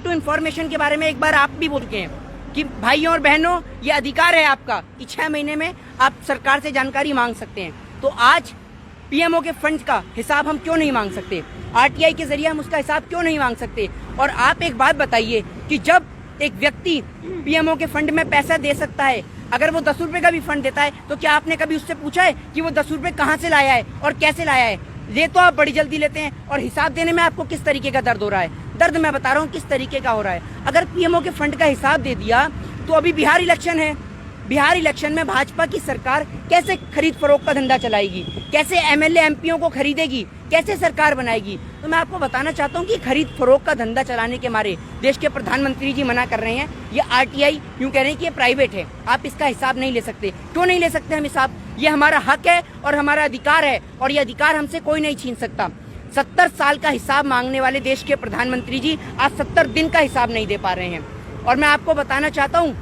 To information के बारे में एक बार आप भी बोल चुके हैं कि भाइयों और बहनों, ये अधिकार है आपका कि 6 महीने में आप सरकार से जानकारी मांग सकते हैं। तो आज पीएमओ के फंड का हिसाब हम क्यों नहीं मांग सकते? आरटीआई के जरिए हम उसका हिसाब क्यों नहीं मांग सकते? और आप एक बात बताइए कि जब एक व्यक्ति पीएमओ के फंड में पैसा दे सकता है, अगर वो 10 रुपए का भी फंड देता है, तो क्या आपने कभी उससे पूछा है कि वो 10 रुपए कहाँ से लाया है और कैसे लाया है? ये तो आप बड़ी जल्दी लेते हैं और हिसाब देने में आपको किस तरीके का दर्द हो रहा है? दर्द मैं बता रहा हूँ किस तरीके का हो रहा है। अगर पीएमओ के फंड का हिसाब दे दिया तो अभी बिहार इलेक्शन है, बिहार इलेक्शन में भाजपा की सरकार कैसे खरीद फरोख्त का धंधा चलाएगी, कैसे एमएलए एमपीओ को खरीदेगी, कैसे सरकार बनाएगी? तो मैं आपको बताना चाहता हूँ कि खरीद फरोख्त का धंधा चलाने के मारे देश के प्रधानमंत्री जी मना कर रहे हैं। ये आरटीआई यूं कह रहे हैं कि ये प्राइवेट है, आप इसका हिसाब नहीं ले सकते। क्यों नहीं ले सकते हम हिसाब? ये हमारा हक है और हमारा अधिकार है और ये अधिकार हमसे कोई नहीं छीन सकता। 70 साल का हिसाब मांगने वाले देश के प्रधानमंत्री जी आज 70 दिन का हिसाब नहीं दे पा रहे हैं। और मैं आपको बताना चाहता हूँ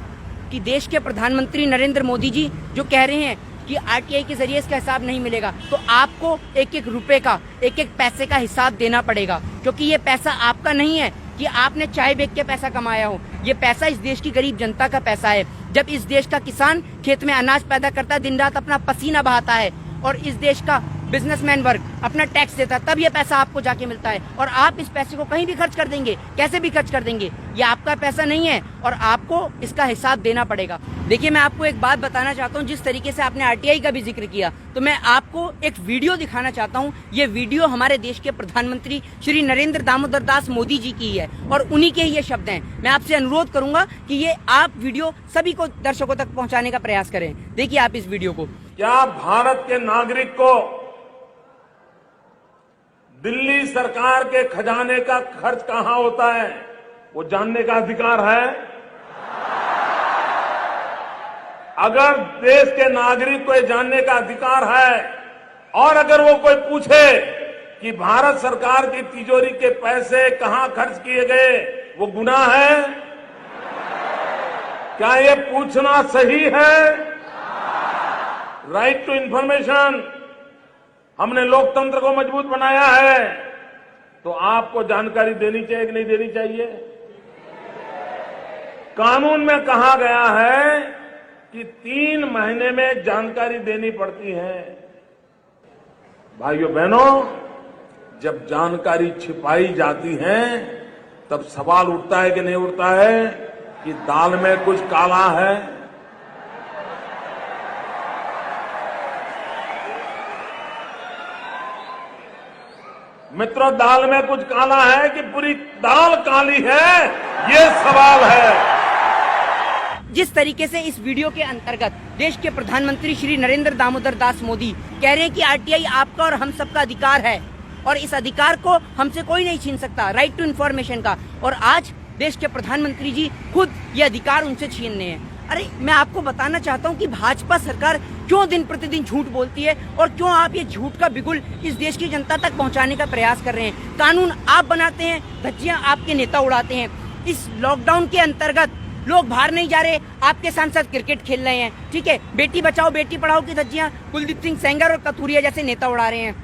कि देश के प्रधानमंत्री नरेंद्र मोदी जी जो कह रहे हैं कि आरटीआई के जरिए इसका हिसाब नहीं मिलेगा, तो आपको एक एक रुपए का, एक एक पैसे का हिसाब देना पड़ेगा, क्योंकि ये पैसा आपका नहीं है कि आपने चाय बेच के पैसा कमाया हो। ये पैसा इस देश की गरीब जनता का पैसा है। जब इस देश का किसान खेत में अनाज पैदा करता है, दिन रात अपना पसीना बहाता है, और इस देश का बिजनेसमैन वर्ग अपना टैक्स देता है, तब ये पैसा आपको जाके मिलता है। और आप इस पैसे को कहीं भी खर्च कर देंगे, कैसे भी खर्च कर देंगे। ये आपका पैसा नहीं है और आपको इसका हिसाब देना पड़ेगा। देखिए, मैं आपको एक बात बताना चाहता हूँ, जिस तरीके से आपने आरटीआई का भी जिक्र किया, तो मैं आपको एक वीडियो दिखाना चाहता हूँ। ये वीडियो हमारे देश के प्रधानमंत्री श्री नरेंद्र दामोदर दास मोदी जी की है और उन्हीं के ही ये शब्द हैं। मैं आपसे अनुरोध करूंगा कि ये आप वीडियो सभी को, दर्शकों तक पहुंचाने का प्रयास करें। देखिए आप इस वीडियो को। क्या भारत के नागरिक को दिल्ली सरकार के खजाने का खर्च कहां होता है वो जानने का अधिकार है? अगर देश के नागरिक को ये जानने का अधिकार है और अगर वो कोई पूछे कि भारत सरकार की तिजोरी के पैसे कहां खर्च किए गए, वो गुनाह है? क्या ये पूछना सही है? राइट टू इंफॉर्मेशन, हमने लोकतंत्र को मजबूत बनाया है, तो आपको जानकारी देनी चाहिए कि नहीं देनी चाहिए? कानून में कहा गया है कि 3 महीने में जानकारी देनी पड़ती है। भाइयों बहनों, जब जानकारी छिपाई जाती है तब सवाल उठता है कि नहीं उठता है कि दाल में कुछ काला है। मित्रों, दाल में कुछ काला है कि पूरी दाल काली है, ये सवाल है। जिस तरीके से इस वीडियो के अंतर्गत देश के प्रधानमंत्री श्री नरेंद्र दामोदर दास मोदी कह रहे हैं कि आरटीआई आपका और हम सबका अधिकार है और इस अधिकार को हमसे कोई नहीं छीन सकता, राइट टू इन्फॉर्मेशन का, और आज देश के प्रधानमंत्री जी खुद ये अधिकार उनसे छीन रहे हैं। अरे, मैं आपको बताना चाहता हूँ कि भाजपा सरकार क्यों दिन प्रतिदिन झूठ बोलती है और क्यों आप ये झूठ का बिगुल इस देश की जनता तक पहुंचाने का प्रयास कर रहे हैं। कानून आप बनाते हैं, धज्जियां आपके नेता उड़ाते हैं। इस लॉकडाउन के अंतर्गत लोग बाहर नहीं जा रहे, आपके सांसद क्रिकेट खेल रहे हैं, ठीक है। बेटी बचाओ बेटी पढ़ाओ की धज्जियां कुलदीप सिंह सेंगर और कथूरिया जैसे नेता उड़ा रहे हैं,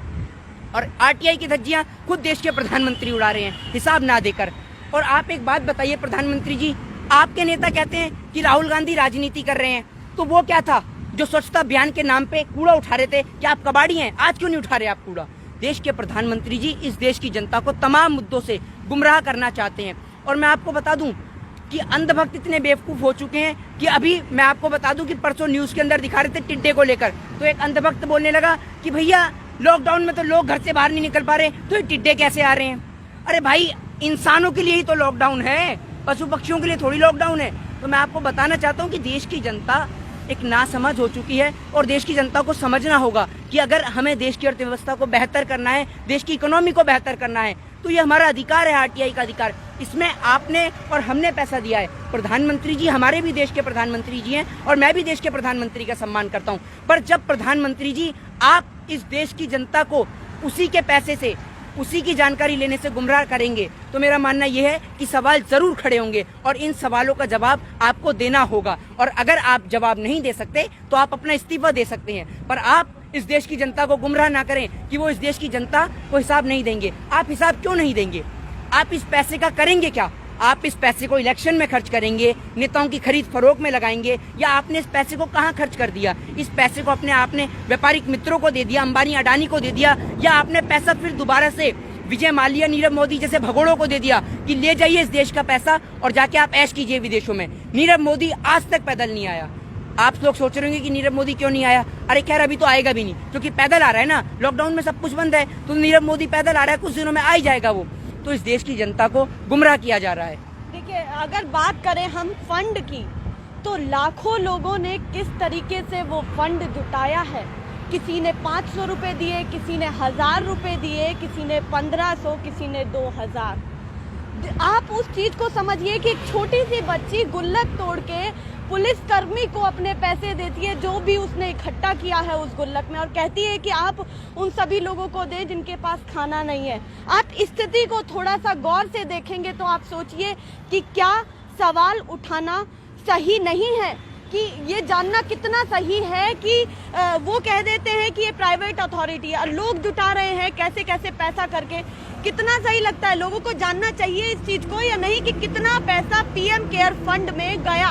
और आरटीआई की धज्जियां खुद देश के प्रधानमंत्री उड़ा रहे हैं हिसाब ना देकर। और आप एक बात बताइए प्रधानमंत्री जी, आपके नेता कहते हैं कि राहुल गांधी राजनीति कर रहे हैं, तो वो क्या था जो स्वच्छता अभियान के नाम पे कूड़ा उठा रहे थे? क्या आप कबाड़ी हैं? आज क्यों नहीं उठा रहे आप कूड़ा? देश के प्रधानमंत्री जी इस देश की जनता को तमाम मुद्दों से गुमराह करना चाहते हैं। और मैं आपको बता दूं कि अंधभक्त इतने बेवकूफ हो चुके हैं कि अभी मैं आपको बता दूं कि परसों न्यूज के अंदर दिखा रहे थे टिड्डे को लेकर, तो एक अंधभक्त बोलने लगा कि भैया लॉकडाउन में तो लोग घर से बाहर नहीं निकल पा रहे, तो ये टिड्डे कैसे आ रहे हैं? अरे भाई, इंसानों के लिए ही तो लॉकडाउन है, पशु पक्षियों के लिए थोड़ी लॉकडाउन है। तो मैं आपको बताना चाहता हूँ कि देश की जनता एक नासमझ हो चुकी है और देश की जनता को समझना होगा कि अगर हमें देश की अर्थव्यवस्था को बेहतर करना है, देश की इकोनॉमी को बेहतर करना है, तो ये हमारा अधिकार है, आरटीआई का अधिकार। इसमें आपने और हमने पैसा दिया है। प्रधानमंत्री जी हमारे भी देश के प्रधानमंत्री जी हैं और मैं भी देश के प्रधानमंत्री का सम्मान करता हूँ, पर जब प्रधानमंत्री जी आप इस देश की जनता को उसी के पैसे से, उसी की जानकारी लेने से गुमराह करेंगे, तो मेरा मानना यह है कि सवाल जरूर खड़े होंगे और इन सवालों का जवाब आपको देना होगा। और अगर आप जवाब नहीं दे सकते तो आप अपना इस्तीफा दे सकते हैं, पर आप इस देश की जनता को गुमराह ना करें कि वो इस देश की जनता को हिसाब नहीं देंगे। आप हिसाब क्यों नहीं देंगे? आप इस पैसे का करेंगे क्या? आप इस पैसे को इलेक्शन में खर्च करेंगे, नेताओं की खरीद फरोख्त में लगाएंगे, या आपने इस पैसे को कहाँ खर्च कर दिया? इस पैसे को आपने व्यापारिक मित्रों को दे दिया, अंबानी अडानी को दे दिया, या आपने पैसा फिर दोबारा से विजय माल्या, नीरव मोदी जैसे भगोड़ों को दे दिया कि ले जाइए इस देश का पैसा और जाके आप ऐश कीजिए विदेशों में। नीरव मोदी आज तक पैदल नहीं आया। आप लोग सोच रहे होंगे कि नीरव मोदी क्यों नहीं आया? अरे खैर, अभी तो आएगा भी नहीं, क्योंकि पैदल आ रहा है ना। लॉकडाउन में सब कुछ बंद है, तो नीरव मोदी पैदल आ रहा है, कुछ दिनों में आ ही जाएगा वो। तो इस देश की जनता को गुमराह किया जा रहा है। देखिए, अगर बात करें हम फंड की, तो लाखों लोगों ने किस तरीके से वो फंड जुटाया है। किसी ने 500 रुपए दिए, किसी ने 1000 रुपए दिए, किसी ने 1500, किसी ने 2000। आप उस चीज को समझिए कि एक छोटी सी बच्ची गुल्लक तोड़ के पुलिसकर्मी को अपने पैसे देती है, जो भी उसने इकट्ठा किया है उस गुल्लक में, और कहती है कि आप उन सभी लोगों को दें जिनके पास खाना नहीं है। आप स्थिति को थोड़ा सा गौर से देखेंगे तो आप सोचिए कि क्या सवाल उठाना सही नहीं है, कि ये जानना कितना सही है कि वो कह देते हैं कि ये प्राइवेट अथॉरिटी है और लोग जुटा रहे हैं कैसे कैसे पैसा करके। कितना सही लगता है? लोगों को जानना चाहिए इस चीज को या नहीं कि कितना पैसा पीएम केयर फंड में गया।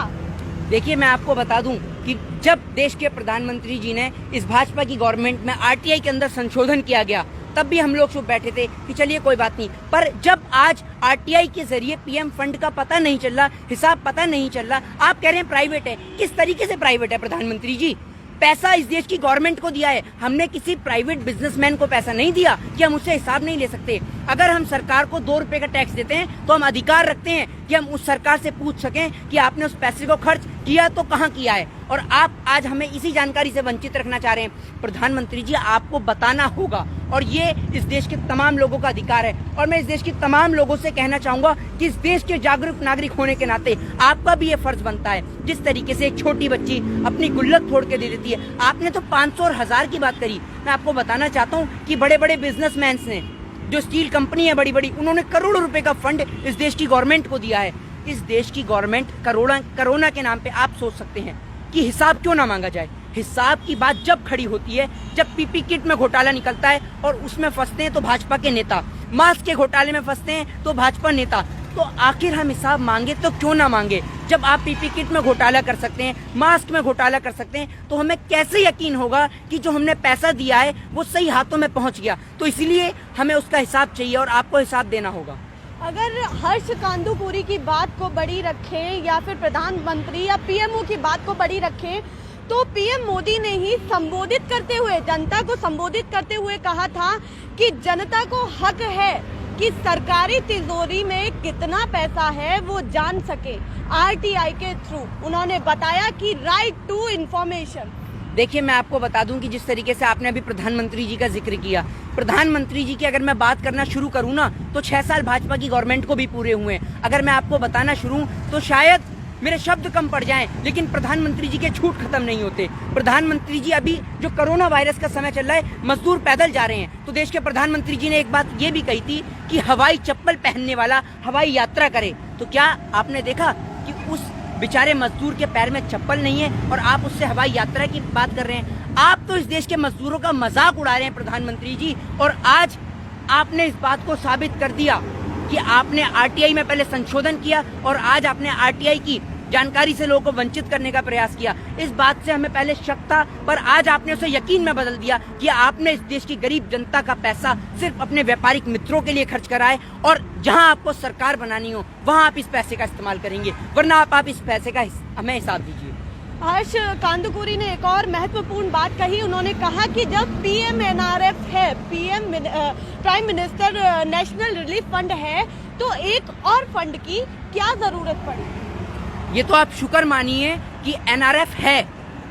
देखिए, मैं आपको बता दूं कि जब देश के प्रधानमंत्री जी ने इस भाजपा की गवर्नमेंट में आरटीआई के अंदर संशोधन किया गया, तब भी हम लोग चुप बैठे थे कि चलिए कोई बात नहीं। पर जब आज आरटीआई के जरिए पीएम फंड का पता नहीं चल रहा, हिसाब पता नहीं चल रहा, आप कह रहे हैं प्राइवेट है। किस तरीके से प्राइवेट है प्रधानमंत्री जी? पैसा इस देश की गवर्नमेंट को दिया है। हमने किसी प्राइवेट बिजनेसमैन को पैसा नहीं दिया कि हम उससे हिसाब नहीं ले सकते। अगर हम सरकार को 2 रुपए का टैक्स देते हैं तो हम अधिकार रखते हैं कि हम उस सरकार से पूछ सकें कि आपने उस पैसे को खर्च किया तो कहाँ किया है। और आप आज हमें इसी जानकारी से वंचित रखना चाह रहे हैं। प्रधानमंत्री जी, आपको बताना होगा, और ये इस देश के तमाम लोगों का अधिकार है। और मैं इस देश के तमाम लोगों से कहना चाहूंगा कि इस देश के जागरूक नागरिक होने के नाते आपका भी ये फर्ज बनता है। जिस तरीके से एक छोटी बच्ची अपनी गुल्लक तोड़ के दे देती है, आपने तो 500 और 1000 की बात करी। मैं आपको बताना चाहता हूँ कि बड़े बड़े बिजनेसमैन ने, जो स्टील कंपनी है बड़ी बड़ी, उन्होंने करोड़ों रुपए का फंड इस देश की गवर्नमेंट को दिया है। इस देश की गवर्नमेंट कोरोना के नाम पे, आप सोच सकते हैं कि हिसाब क्यों ना मांगा जाए। हिसाब की बात जब खड़ी होती है, जब पीपी किट में घोटाला निकलता है और उसमें फंसते हैं तो भाजपा के नेता, मास्क के घोटाले में फंसते हैं तो भाजपा नेता, तो आखिर हम हिसाब मांगे तो क्यों ना मांगे? जब आप पीपी किट में घोटाला कर सकते हैं, मास्क में घोटाला कर सकते हैं, तो हमें कैसे यकीन होगा कि जो हमने पैसा दिया है वो सही हाथों में पहुंच गया? तो इसलिए हमें उसका हिसाब चाहिए और आपको हिसाब देना होगा। अगर हर्ष कांदूपुरी की बात को बड़ी रखें या फिर प्रधानमंत्री या पीएमओ की बात को बड़ी रखें, तो पीएम मोदी ने ही संबोधित करते हुए, जनता को संबोधित करते हुए कहा था कि जनता को हक है कि सरकारी तिजोरी में कितना पैसा है वो जान सके आरटीआई के थ्रू। उन्होंने बताया कि राइट टू इंफॉर्मेशन। देखिए, मैं आपको बता दूं कि जिस तरीके से आपने अभी प्रधानमंत्री जी का जिक्र किया, प्रधानमंत्री जी की अगर मैं बात करना शुरू करूं ना, तो 6 साल भाजपा की गवर्नमेंट को भी पूरे हुए हैं। अगर मैं आपको बताना शुरू तो शायद मेरे शब्द कम पड़ जाएं, लेकिन प्रधानमंत्री जी के झूठ खत्म नहीं होते। प्रधानमंत्री जी, अभी जो कोरोना वायरस का समय चल रहा है, मजदूर पैदल जा रहे हैं, तो देश के प्रधानमंत्री जी ने एक बात ये भी कही थी कि हवाई चप्पल पहनने वाला हवाई यात्रा करे। तो क्या आपने देखा कि उस बेचारे मजदूर के पैर में चप्पल नहीं है और आप उससे हवाई यात्रा की बात कर रहे हैं? आप तो इस देश के मजदूरों का मजाक उड़ा रहे हैं प्रधानमंत्री जी। और आज आपने इस बात को साबित कर दिया कि आपने आरटीआई में पहले संशोधन किया और आज आपने आरटीआई की जानकारी से लोगों को वंचित करने का प्रयास किया। इस बात से हमें पहले शक था, पर आज आपने उसे यकीन में बदल दिया कि आपने इस देश की गरीब जनता का पैसा सिर्फ अपने व्यापारिक मित्रों के लिए खर्च करा है, और जहां आपको सरकार बनानी हो वहां आप इस पैसे का इस्तेमाल करेंगे, वरना आप इस पैसे का हमें हिसाब दीजिए। हर्ष कांदूपुरी ने एक और महत्वपूर्ण बात कही। उन्होंने कहा कि जब PMNRF है, prime minister national relief fund है, तो एक और फंड की क्या जरूरत पड़ी? ये तो आप शुक्र मानिए कि NRF है।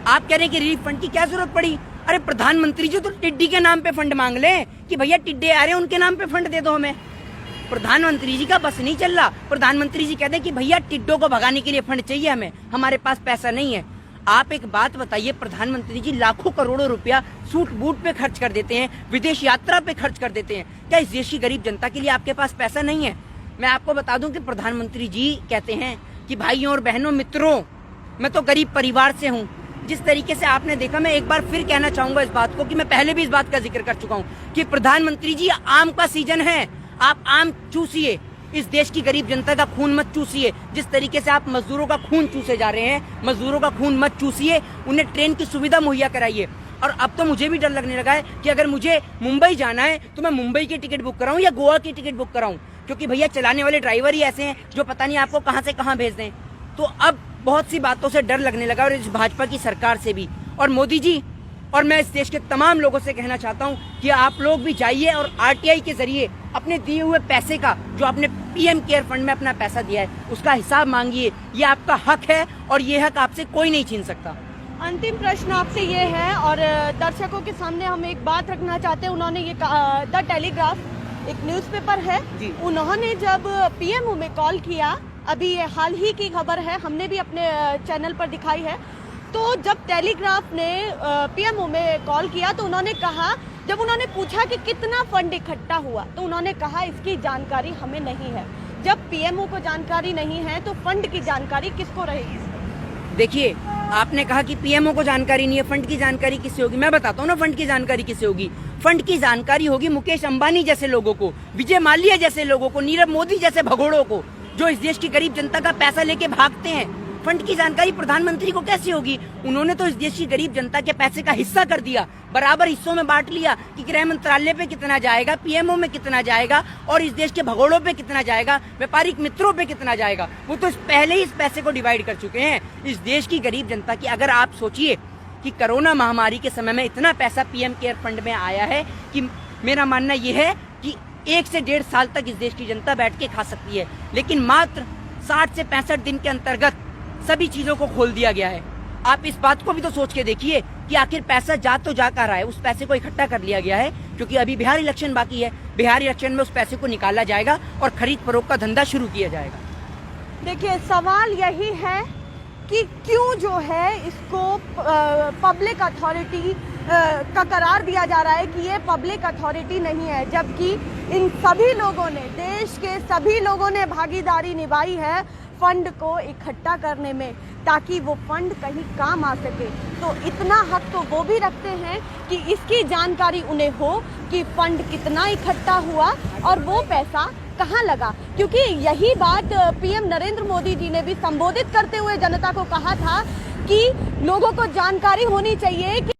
आप कह रहे हैं कि रिलीफ फंड की क्या जरूरत पड़ी? अरे प्रधानमंत्री जी तो टिड्डी के नाम पे फंड मांग ले कि भैया टिड्डे आ रहे हैं, उनके नाम पे फंड दे दो हमें। प्रधानमंत्री जी का बस नहीं चल रहा। प्रधानमंत्री जी कहते हैं कि भैया टिड्डों को भगाने के लिए फंड चाहिए हमें, हमारे पास पैसा नहीं है। आप एक बात बताइए, प्रधानमंत्री जी लाखों करोड़ों रुपया सूट बूट पे खर्च कर देते हैं, विदेश यात्रा पे खर्च कर देते हैं, क्या इस देश की गरीब जनता के लिए आपके पास पैसा नहीं है? मैं आपको बता दूं कि प्रधानमंत्री जी कहते हैं कि भाइयों और बहनों, मित्रों, मैं तो गरीब परिवार से हूँ। जिस तरीके से आपने देखा, मैं एक बार फिर कहना चाहूंगा इस बात को कि मैं पहले भी इस बात का जिक्र कर चुका हूँ कि प्रधानमंत्री जी, आम का सीजन है, आप आम चूसिए, इस देश की गरीब जनता का खून मत चूसिए। जिस तरीके से आप मजदूरों का खून चूसे जा रहे हैं, मजदूरों का खून मत चूसिए, उन्हें ट्रेन की सुविधा मुहैया कराइए। और अब तो मुझे भी डर लगने लगा है कि अगर मुझे मुंबई जाना है तो मैं मुंबई की टिकट बुक कराऊं या गोवा की टिकट बुक कराऊं, क्योंकि भैया चलाने वाले ड्राइवर ही ऐसे हैं जो पता नहीं आपको कहां से कहां भेज दें। तो अब बहुत सी बातों से डर लगने लगा, और इस भाजपा की सरकार से भी। और मोदी जी, और मैं इस देश के तमाम लोगों से कहना चाहता हूं कि आप लोग भी जाइए और आरटीआई के जरिए अपने दिए हुए पैसे का, जो आपने पीएम केयर फंड में अपना पैसा दिया है, उसका हिसाब मांगिए। ये आपका हक है और ये हक आपसे कोई नहीं छीन सकता। अंतिम प्रश्न आपसे ये है, और दर्शकों के सामने हम एक बात रखना चाहते हैं। उन्होंने ये द टेलीग्राफ एक न्यूज़पेपर है, उन्होंने जब पीएमओ में कॉल किया, अभी ये हाल ही की खबर है, हमने भी अपने चैनल पर दिखाई है। तो जब टेलीग्राफ ने पीएमओ में कॉल किया तो उन्होंने कहा, जब उन्होंने पूछा कि कितना फंड इकट्ठा हुआ, तो उन्होंने कहा इसकी जानकारी हमें नहीं है। जब पीएमओ को जानकारी नहीं है तो फंड की जानकारी किसको रहेगी? देखिए, आपने कहा कि पीएमओ को जानकारी नहीं है, फंड की जानकारी किससे होगी? मैं बताता हूँ ना, फंड की जानकारी किससे होगी। फंड की जानकारी होगी मुकेश अंबानी जैसे लोगों को, विजय माल्या जैसे लोगों को, नीरव मोदी जैसे भगोड़ों को, जो इस देश की गरीब जनता का पैसा लेके भागते हैं। फंड की जानकारी प्रधानमंत्री को कैसे होगी? उन्होंने तो इस देश की गरीब जनता के पैसे का हिस्सा कर दिया, बराबर हिस्सों में बांट लिया कि गृह मंत्रालय पे कितना जाएगा, पीएमओ में कितना जाएगा, और इस देश के भगोड़ों पे कितना जाएगा, व्यापारिक मित्रों पे कितना जाएगा। वो तो पहले ही इस पैसे को डिवाइड कर चुके हैं। इस देश की गरीब जनता की, अगर आप सोचिए कि कोरोना महामारी के समय में इतना पैसा पीएम केयर फंड में आया है कि मेरा मानना यह है कि 1 से 1.5 साल तक इस देश की जनता बैठ के खा सकती है। लेकिन मात्र 60 से 65 दिन के अंतर्गत सभी चीजों को खोल दिया गया है। आप इस बात को भी तो सोच के देखिए कि आखिर पैसा जा तो जा कहाँ रहा है। उस पैसे को इकट्ठा कर लिया गया है, क्योंकि अभी बिहार इलेक्शन बाकी है। बिहार इलेक्शन में उस पैसे को निकाला जाएगा और खरीद फरोख्त का धंधा शुरू किया जाएगा। देखिए, सवाल यही है कि क्यों जो है इसको पब्लिक अथॉरिटी का करार दिया जा रहा है कि ये पब्लिक अथॉरिटी नहीं है, जबकि इन सभी लोगों ने, देश के सभी लोगों ने भागीदारी निभाई है फंड को इकट्ठा करने में, ताकि वो फंड कहीं काम आ सके। तो इतना हक तो वो भी रखते हैं कि इसकी जानकारी उन्हें हो कि फंड कितना इकट्ठा हुआ और वो पैसा कहाँ लगा। क्योंकि यही बात पीएम नरेंद्र मोदी जी ने भी संबोधित करते हुए जनता को कहा था कि लोगों को जानकारी होनी चाहिए कि